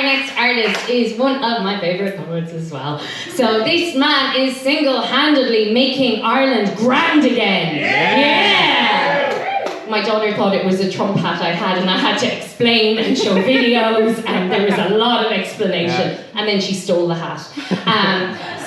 next artist is one of my favourite poets as well. So this man is single-handedly making Ireland grand again. Yeah! My daughter thought it was a Trump hat I had, and I had to explain and show videos, and there was a lot of explanation, and then she stole the hat.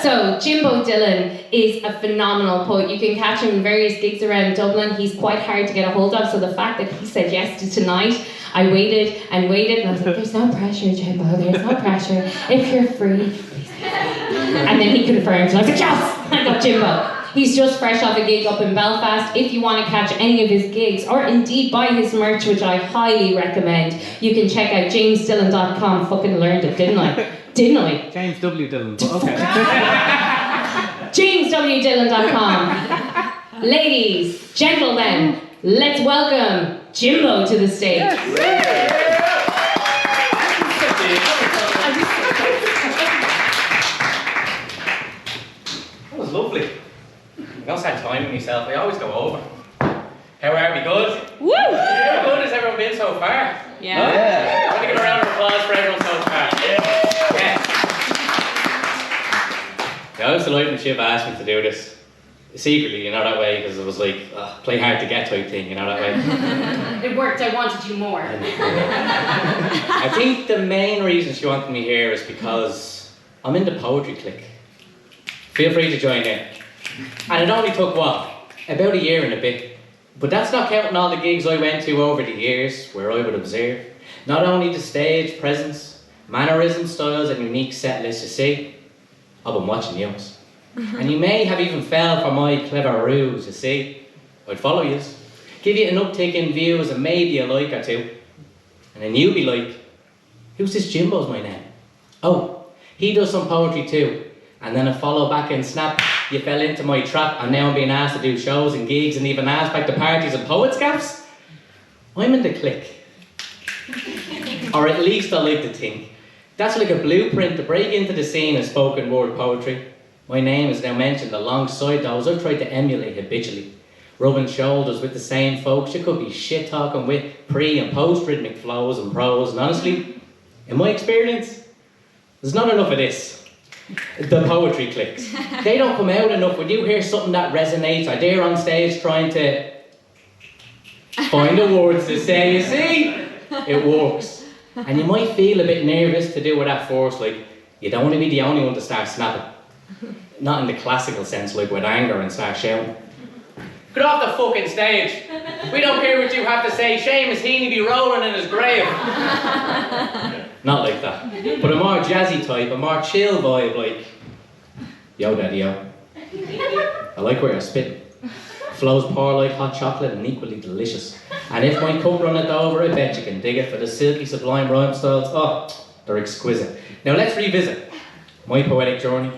So Jimbo Dillon is a phenomenal poet. You can catch him in various gigs around Dublin. He's quite hard to get a hold of, so the fact that he said yes to tonight, I waited, and I was like, there's no pressure, Jimbo, there's no pressure. If you're free, please. And then he confirmed, and I was like, yes, I got Jimbo. He's just fresh off a gig up in Belfast. If you want to catch any of his gigs, or indeed buy his merch, which I highly recommend, you can check out jamesdillon.com. Fucking learned it, didn't I? Didn't I? James W. Dillon, but okay. jameswdillon.com. Ladies, gentlemen, let's welcome Jimbo to the stage. That was lovely. I don't have time with myself, I always go over. How are we? Good? Woo! How good has everyone been so far? Yeah. I want to give a round of applause for everyone so far. Yeah, I was delighted when Shiv asked me to do this. Secretly, you know, that way, because it was like, play hard to get type thing, you know, that way. It worked, I wanted you more. I think the main reason she wanted me here is because I'm in the poetry clique. Feel free to join in. And it only took, what, about a year and a bit. But that's not counting all the gigs I went to over the years, where I would observe not only the stage presence, mannerisms, styles, and unique set lists you see, I've been watching yours. And you may have even fell for my clever ruse, you see. I'd follow yous, give you an uptick in views and maybe a like or two. And then you'd be like, who's this Jimbosmyname? Oh, he does some poetry too. And then a follow back and snap, you fell into my trap, and now I'm being asked to do shows and gigs and even asked back to parties and poets' gaps. I'm in the clique. Or at least I like to think. That's like a blueprint to break into the scene of spoken word poetry. My name is now mentioned alongside those I've tried to emulate habitually. Rubbing shoulders with the same folks you could be shit talking with pre and post rhythmic flows and prose, and honestly, in my experience, there's not enough of this. The poetry cliques. They don't come out enough. When you hear something that resonates, or they're on stage trying to find the words to say, you see, it works. And you might feel a bit nervous to do it at first, like you don't want to be the only one to start snapping. Not in the classical sense, like with anger and start shouting. Get off the fucking stage. We don't care what you have to say. Seamus Heaney be rolling in his grave. Not like that. But a more jazzy type, a more chill vibe, like, yo daddy yo. I like where you're spitting. Flows pour like hot chocolate and equally delicious. And if my cup runneth over, I bet you can dig it for the silky sublime rhyme styles. Oh, they're exquisite. Now let's revisit my poetic journey.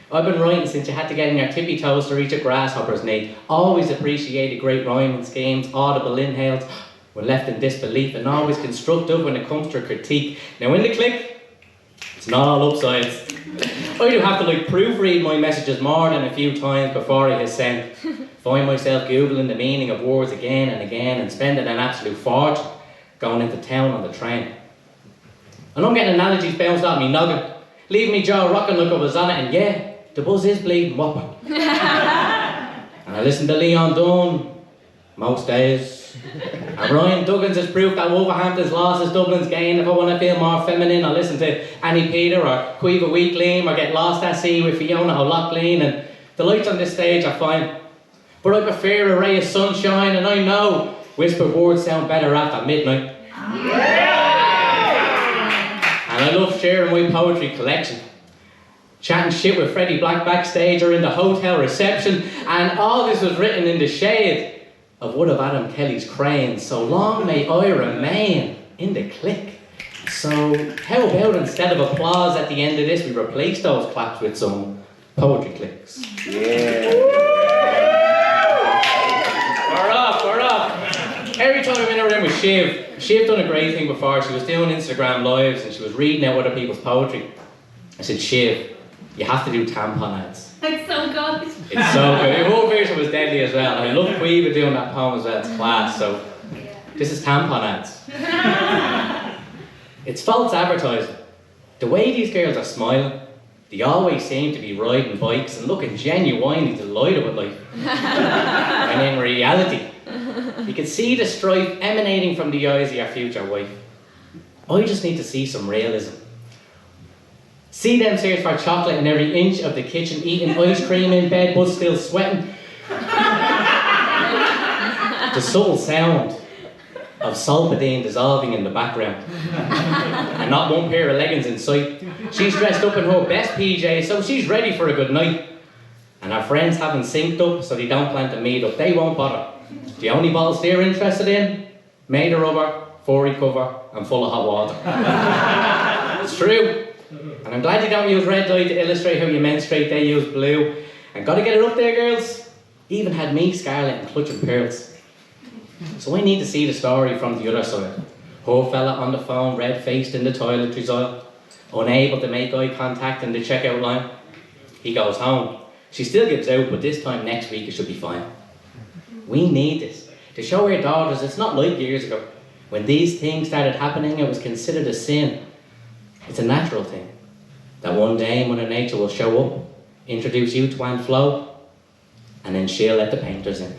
I've been writing since you had to get in your tippy toes to reach a grasshopper's knee. Always appreciated great rhyming schemes, audible inhales when left in disbelief, and always constructive when it comes to critique. Now in the clique, it's not all upsides. I do have to proofread my messages more than a few times before I hit send. Find myself googling the meaning of words again and again and spending an absolute fortune going into town on the train. And I'm getting analogies bounced out of me noggin, leaving me jaw rocking like I was on it, and yeah, the buzz is bleeding Whopper. And I listen to Leon Dunn most days. And Ryan Duggins has proof that Wolverhampton's loss is Dublin's gain. If I want to feel more feminine, I listen to Annie Peter or Quiva Weekly, or get lost at sea with Fiona O'Loughlin. And the lights on this stage are fine, but I prefer a ray of sunshine, and I know whispered words sound better after midnight. And I love sharing my poetry collection. Chatting shit with Freddie Black backstage or in the hotel reception, and all this was written in the shade of one of Adam Kelly's cranes. So long may I remain in the clique. So how about instead of applause at the end of this, we replace those claps with some poetry clicks? Yeah. We're off. Every time I'm in a room with Shiv done a great thing before. She was doing Instagram lives and she was reading out other people's poetry. I said, Shiv, you have to do tampon ads. It's so good. It's so good. Her whole version was deadly as well. And I love Quiva doing that poem as well. It's class. So this is tampon ads. It's false advertising. The way these girls are smiling, they always seem to be riding bikes and looking genuinely delighted with life. And in reality, you can see the strife emanating from the eyes of your future wife. I just need to see some realism. See them search for chocolate in every inch of the kitchen, eating ice cream in bed but still sweating. The subtle sound of Solpadeine dissolving in the background. And not one pair of leggings in sight. She's dressed up in her best PJs, so she's ready for a good night. And her friends haven't synced up, so they don't plan to meet up. They won't bother. The only bottles they're interested in, made of rubber, furry cover, and full of hot water. It's true. And I'm glad you don't use red dye to illustrate how you menstruate, they use blue. And gotta get it up there, girls. Even had me scarlet and clutching pearls. So I need to see the story from the other side. Poor fella on the phone, red-faced in the toiletries aisle, unable to make eye contact in the checkout line. He goes home. She still gives out, but this time next week it should be fine. We need this to show our daughters it's not like years ago. When these things started happening, it was considered a sin. It's a natural thing. That one day Mother Nature will show up, introduce you to Aunt Flo, and then she'll let the painters in.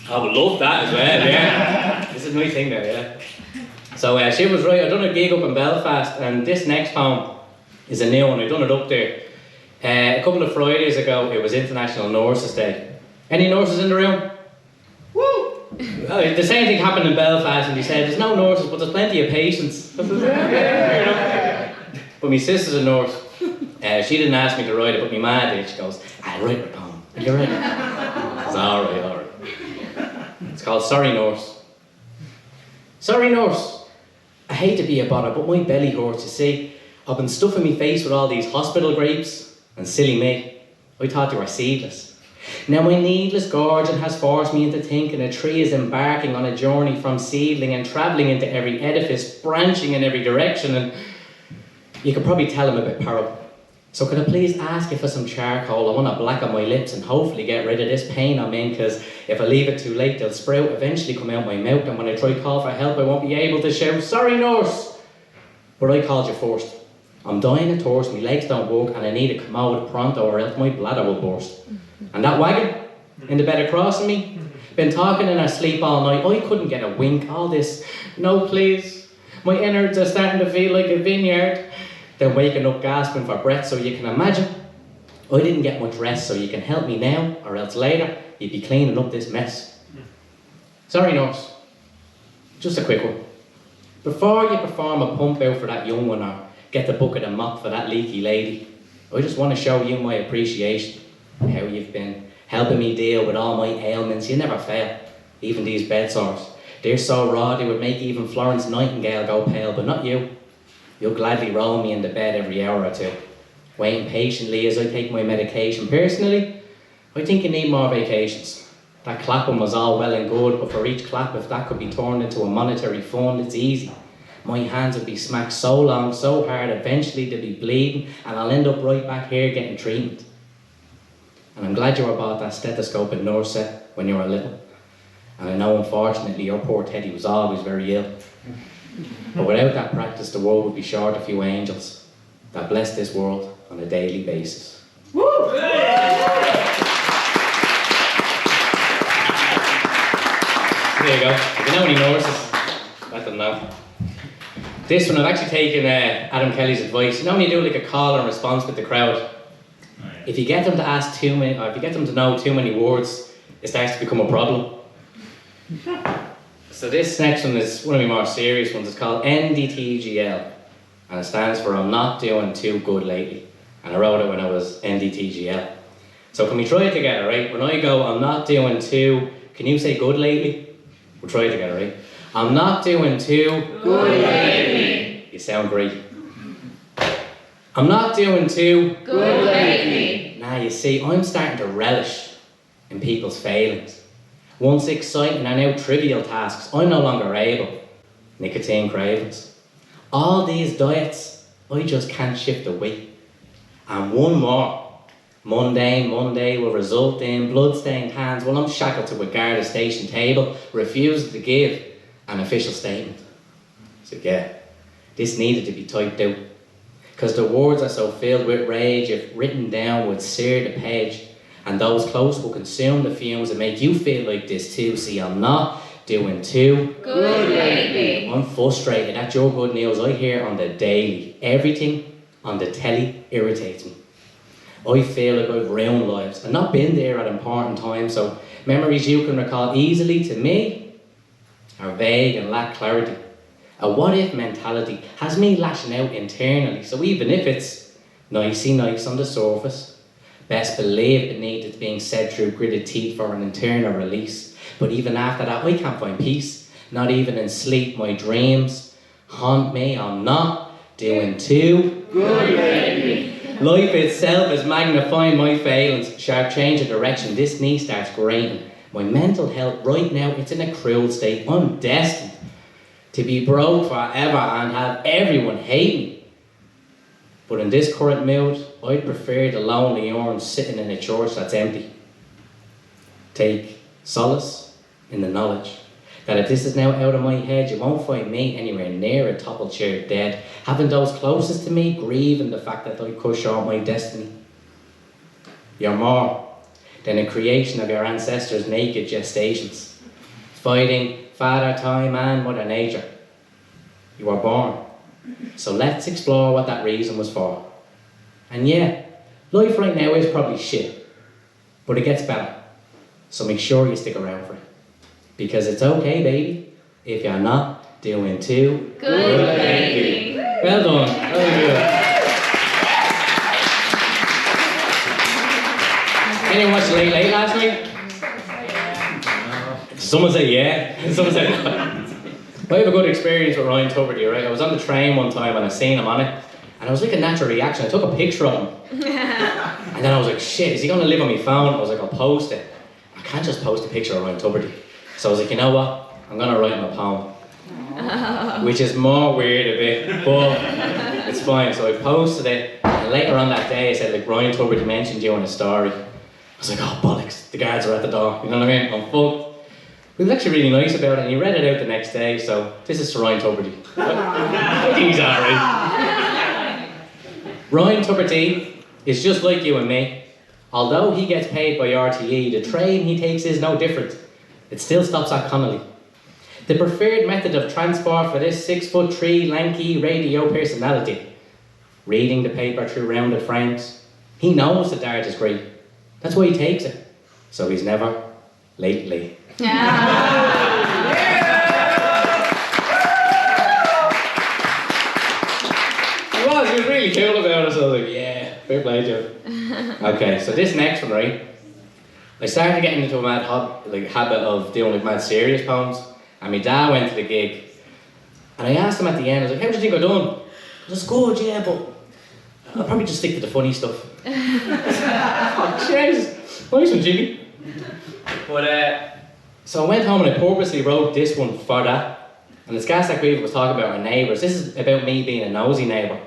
I would love that as well, yeah. This is my thing there, yeah. So she was right, I done a gig up in Belfast, and this next poem is a new one. I done it up there. A couple of Fridays ago, it was International Nurses Day. Any nurses in the room? Woo! The same thing happened in Belfast, and they said, there's no nurses, but there's plenty of patients. But my sister's a nurse. She didn't ask me to write it, but my ma did. She goes, I'll write a poem. Will you write it? I said, alright. It's called Sorry Nurse. Sorry Nurse, I hate to be a bother, but my belly hurts, you see. I've been stuffing my face with all these hospital grapes, and silly me, I thought they were seedless. Now my needless gorging has forced me into thinking a tree is embarking on a journey from seedling and travelling into every edifice, branching in every direction, and you could probably tell I'm a bit parable. So could I please ask you for some charcoal? I want to blacken my lips and hopefully get rid of this pain I'm in, because if I leave it too late, they'll sprout, eventually come out my mouth, and when I try to call for help, I won't be able to shout, sorry nurse! But I called you first. I'm dying of thirst, my legs don't work, and I need a commode pronto or else my bladder will burst. And that wagon in the bed across from me, been talking in her sleep all night, I couldn't get a wink, all this, no please, my innards are starting to feel like a vineyard. Then waking up gasping for breath, so you can imagine, I didn't get much rest, so you can help me now, or else later, you'd be cleaning up this mess. Sorry nurse, just a quick one. Before you perform a pump out for that young one, or get the bucket of mop for that leaky lady, I just want to show you my appreciation, how you've been helping me deal with all my ailments. You never fail, even these bed sores. They're so raw they would make even Florence Nightingale go pale, but not you. You'll gladly roll me into bed every hour or two, waiting patiently as I take my medication. Personally, I think you need more vacations. That clapping was all well and good, but for each clap, if that could be turned into a monetary fund, it's easy. My hands would be smacked so long, so hard, eventually they'd be bleeding, and I'll end up right back here getting treatment. And I'm glad you were bought that stethoscope and nurse set when you were little. And I know, unfortunately, your poor Teddy was always very ill. But without that practice, the world would be short a few angels that bless this world on a daily basis. Woo! There you go. If you know any nurses, let them know. This one, I've actually taken Adam Kelly's advice. You know when you do like a call and response with the crowd? If you get them to ask too many, or if you get them to know too many words, it starts to become a problem. So this next one is one of the more serious ones. It's called NDTGL, and it stands for I'm not doing too good lately. And I wrote it when I was NDTGL. So can we try it together, right? When I go, I'm not doing too, can you say good lately? We'll try it together, right? I'm not doing too good lately. You sound great. I'm not doing too good lately. Now you see, I'm starting to relish in people's failings. Once exciting and now trivial tasks, I'm no longer able. Nicotine cravings. All these diets, I just can't shift the weight. And one more. Mundane Monday will result in blood-stained hands while I'm shackled to a guard station table, refusing to give an official statement. So yeah, this needed to be typed out. Because the words are so filled with rage, if written down would sear the page, and those close will consume the fumes and make you feel like this too. See, I'm not doing too good lately. I'm frustrated at your good news I hear on the daily. Everything on the telly irritates me. I feel like I've ruined lives and not been there at important times, so memories you can recall easily to me are vague and lack clarity. A what-if mentality has me lashing out internally, so even if it's nicey nice on the surface, best believe it needed being said through gritted teeth for an internal release. But even after that, I can't find peace, not even in sleep. My dreams haunt me. I'm not doing too good lately. Life itself is magnifying my failings. Sharp change of direction, this knee starts grating. My mental health right now, it's in a cruel state. I'm destined to be broke forever and have everyone hate me. But in this current mood, I'd prefer the lonely orange sitting in a church that's empty. Take solace in the knowledge that if this is now out of my head, you won't find me anywhere near a toppled chair dead, having those closest to me grieving the fact that I cut short my destiny. You're more than a creation of your ancestors' naked gestations, fighting Father Time and Mother Nature. You were born, so let's explore what that reason was for. And yeah, life right now is probably shit, but it gets better, so make sure you stick around for it. Because it's okay, baby, if you're not doing too good lately. Well done. Very good. Anyone watch Late Late last night? Someone said yeah. Someone said no. I have a good experience with Ryan Tubridy, right? I was on the train one time and I seen him on it, and it was like a natural reaction. I took a picture of him. And then I was like, shit, is he going to live on my phone? I was like, I'll post it. I can't just post a picture of Ryan Tubridy. So I was like, you know what? I'm going to write him a poem. Which is more weird a bit, but it's fine. So I posted it, and later on that day I said, like, Ryan Tubridy mentioned you in a story. I was like, oh bollocks, the guards are at the door, you know what I mean? I'm fucked. He was actually really nice about it, and he read it out the next day, so this is to Ryan Tubridy. I think he's alright. Ryan Tubridy is just like you and me. Although he gets paid by RTE, the train he takes is no different. It still stops at Connolly. The preferred method of transport for this 6'3" lanky radio personality. Reading the paper through rounded frames. He knows the dart is great. That's why he takes it. So he's never lately. Yeah. He was really cool about it, so I was like, yeah, fair play, Joe. Okay, so this next one, right? I started getting into a mad habit of doing like mad serious poems, and my dad went to the gig, and I asked him at the end, I was like, how do you think I done? He was good, yeah, but I'll probably just stick to the funny stuff. Oh, Jesus, nice one, Jimmy. But so I went home and I purposely wrote this one for that, and it's gas that we was talking about our neighbours. This is about me being a nosy neighbour.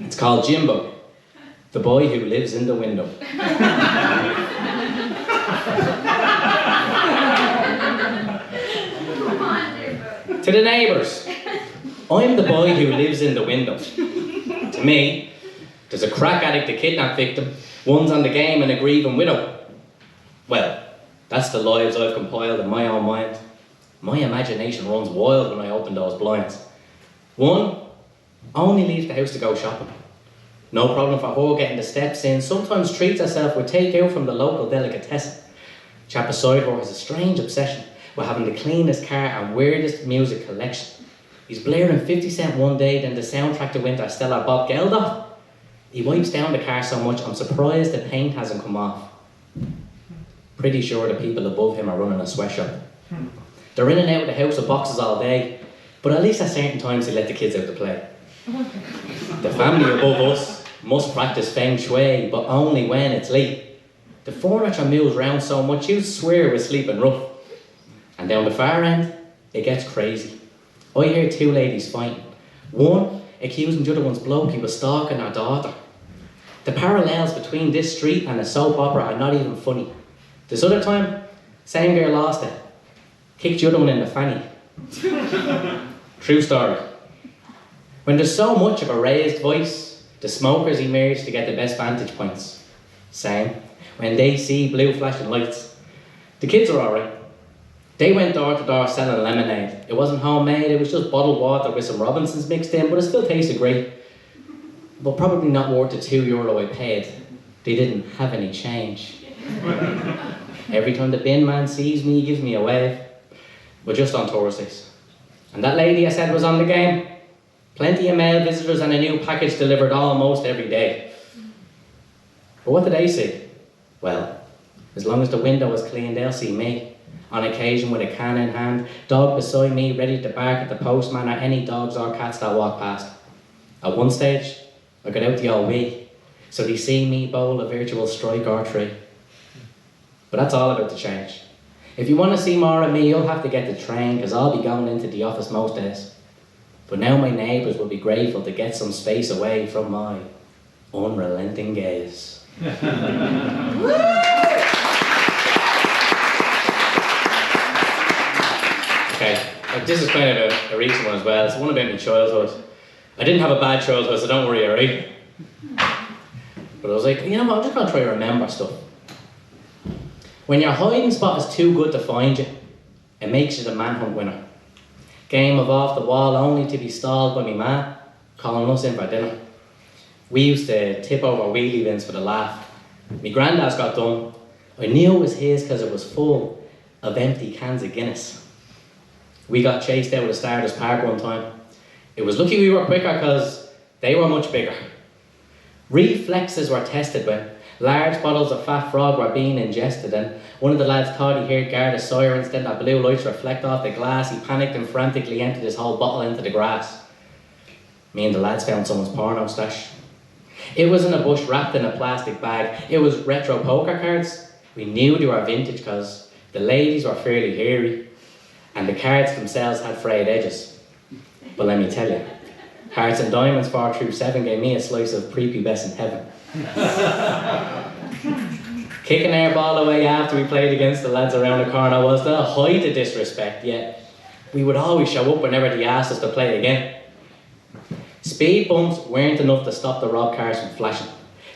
It's called Jimbo, the boy who lives in the window. To the neighbours, I'm the boy who lives in the window. To me, there's a crack addict, a kidnap victim, one's on the game and a grieving widow. Well, that's the lives I've compiled in my own mind. My imagination runs wild when I open those blinds. One only leaves the house to go shopping. No problem for her getting the steps in, sometimes treats herself with takeout from the local delicatessen. Chap beside her has a strange obsession with having the cleanest car and weirdest music collection. He's blaring 50 Cent one day, then the soundtrack to Winter Stellar Bob Geldof. He wipes down the car so much, I'm surprised the paint hasn't come off. Pretty sure the people above him are running a sweatshop. They're in and out of the house with boxes all day, but at least at certain times they let the kids out to play. The family above us must practice feng shui, but only when it's late. The furniture moves round so much you swear we're sleeping rough. And down the far end, it gets crazy. I hear two ladies fighting. One accusing the other one's bloke he was stalking her daughter. The parallels between this street and a soap opera are not even funny. This other time, same girl lost it. Kicked the other one in the fanny. True story. When there's so much of a raised voice, the smokers emerge to get the best vantage points. Same. When they see blue flashing lights. The kids are alright. They went door to door selling lemonade. It wasn't homemade, it was just bottled water with some Robinsons mixed in, but it still tasted great. But probably not worth the €2 I paid. They didn't have any change. Every time the bin man sees me, he gives me a wave. But just on Thursdays. And that lady I said was on the game. Plenty of male visitors and a new package delivered almost every day. But what did they see? Well, as long as the window is clean, they'll see me. On occasion with a can in hand, dog beside me ready to bark at the postman or any dogs or cats that walk past. At one stage, I got out the old wee, so they see me bowl a virtual strike or three. But that's all about to change. If you want to see more of me, you'll have to get the train, because I'll be going into the office most days. But now my neighbours will be grateful to get some space away from my unrelenting gaze. Okay, this is kind of a recent one as well. It's one about my childhood. I didn't have a bad childhood, so don't worry, alright? But I was like, you know what, I'm just going to try to remember stuff. When your hiding spot is too good to find you, it makes you the manhunt winner. Game of off the wall only to be stalled by me ma, calling us in for dinner. We used to tip over wheelie bins for the laugh. My granddad's got done. I knew it was his because it was full of empty cans of Guinness. We got chased out of the Stardust Park one time. It was lucky we were quicker because they were much bigger. Reflexes were tested when large bottles of fat frog were being ingested, and one of the lads thought he heard Garda sirens, then that blue lights reflect off the glass. He panicked and frantically emptied his whole bottle into the grass. Me and the lads found someone's porno stash. It was in a bush wrapped in a plastic bag. It was retro poker cards. We knew they were vintage because the ladies were fairly hairy and the cards themselves had frayed edges. But let me tell you, Hearts and Diamonds 4 through 7 gave me a slice of prepubescent heaven. Kicking our ball away after we played against the lads around the corner was the height of disrespect, yet we would always show up whenever they asked us to play again. Speed bumps weren't enough to stop the rob cars from flashing.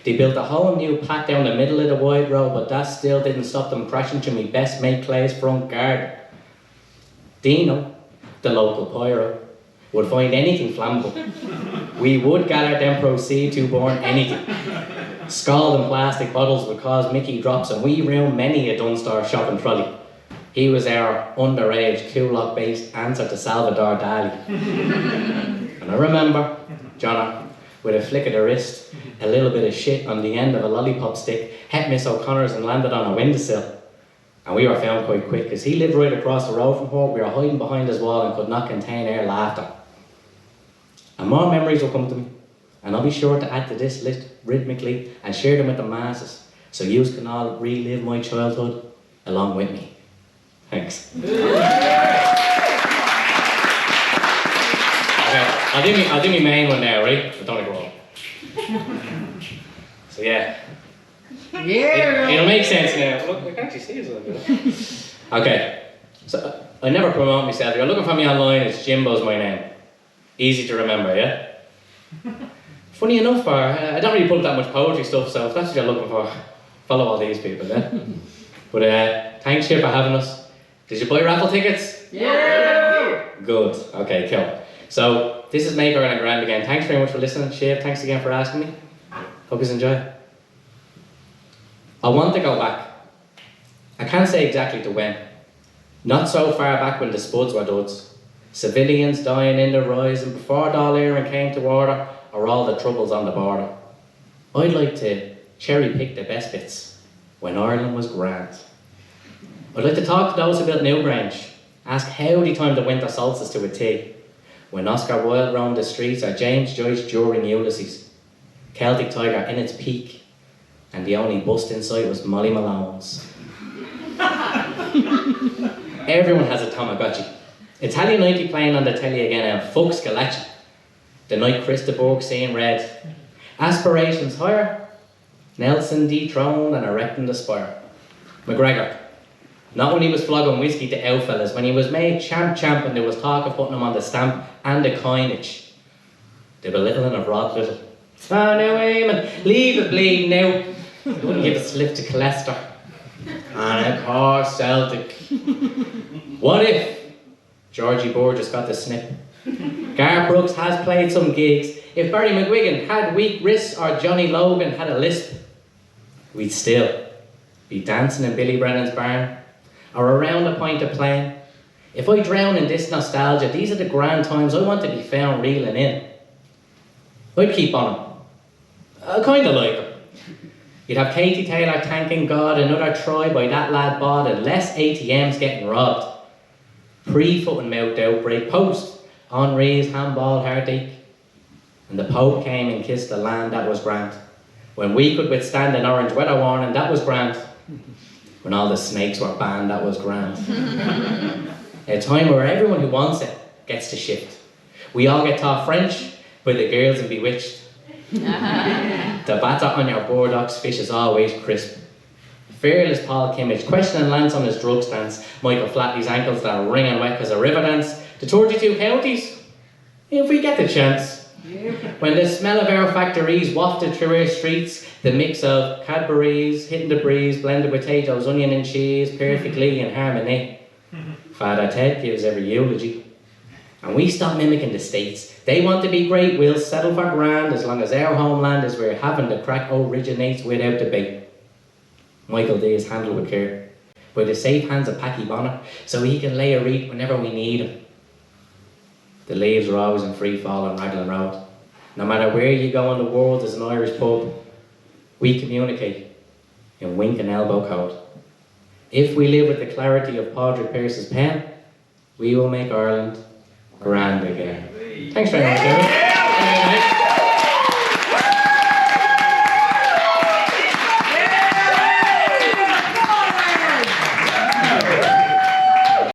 They built a whole new path down the middle of the wide road, but that still didn't stop them crashing to me best mate Clay's front garden. Dino, the local pyro, would find anything flammable. We would gather then proceed to burn anything. Scalding plastic bottles would cause Mickey drops, and we ruined many a Dunstar shopping trolley. He was our underage, Kulak-based answer to Salvador Dali. And I remember Johnner, with a flick of the wrist, a little bit of shit on the end of a lollipop stick, hit Miss O'Connor's and landed on a windowsill. And we were found quite quick, because he lived right across the road from her. We were hiding behind his wall and could not contain our laughter. And more memories will come to me, and I'll be sure to add to this list rhythmically and share them with the masses, so you can all relive my childhood along with me. Thanks. Okay, I'll do my main one now, right? But don't go on. So yeah. It'll make sense now. Look, I can actually see it. Okay, so I never promote myself. If you're looking for me online, it's Jimbosmyname. Easy to remember, yeah? Funny enough, I don't really put up that much poetry stuff, so if that's what you're looking for, follow all these people, yeah? But thanks here for having us. Did you buy raffle tickets? Yeah! Good, okay, cool. So, this is Maker and Grand again. Thanks very much for listening. Shiv, thanks again for asking me. Hope you enjoy. I want to go back. I can't say exactly to when. Not so far back when the spuds were duds. Civilians dying in the rise, and before Dáil Éireann came to order, or all the troubles on the border. I'd like to cherry pick the best bits, when Ireland was grand. I'd like to talk to those who built Newgrange, ask how they timed the winter solstice to a T, when Oscar Wilde roamed the streets, or James Joyce during Ulysses. Celtic Tiger in its peak, and the only bust in sight was Molly Malone's. Everyone has a Tamagotchi. Italian 90 playing on the telly again, and fuck Scalacci. The night Chris de Bourg seeing red. Aspirations higher, Nelson dethroned and erecting the spire. McGregor. Not when he was flogging whiskey to out fellas, when he was made champ and there was talk of putting him on the stamp and the coinage. The belittling of Rod Little. Ah, now Eamon, leave it bleed now. He wouldn't give a slip to Colester. And of course Celtic. What if Georgie Burgess got the snip? Gar Brooks has played some gigs. If Barry McGuigan had weak wrists or Johnny Logan had a lisp, we'd still be dancing in Billy Brennan's barn or around a pint of plain. If I drown in this nostalgia, these are the grand times I want to be found reeling in. I'd keep on him. I kinda like him. You'd have Katie Taylor thanking God another try by that lad bought and less ATMs getting robbed. Pre-foot and mouth outbreak post, Henri's handball heartache. And the Pope came and kissed the land, that was grand. When we could withstand an orange weather warning, that was grand. When all the snakes were banned, that was grand. A time where everyone who wants it gets to shift. We all get taught French by the girls in Bewitched. The batter on your Bordeaux fish is always crisp. Fearless Paul Kimmage questioning Lance on his drug stance. Michael Flatley's ankles that are wringing wet because of river dance. The 32 counties, if we get the chance. When the smell of our factories wafted through our streets, the mix of Cadbury's, hitting the breeze, blended potatoes, onion and cheese, perfectly in harmony. Father Ted gives every eulogy. And we stop mimicking the States. They want to be great, we'll settle for grand as long as our homeland is where having the crack originates without debate. Michael D is handled with care, by the safe hands of Packy Bonner, so he can lay a wreath whenever we need him. The leaves are always in free fall on Raglan Road. No matter where you go in the world, there's an Irish pub. We communicate in wink and elbow code. If we live with the clarity of Padraig Pearse's pen, we will make Ireland grand again. Thanks very much, everyone.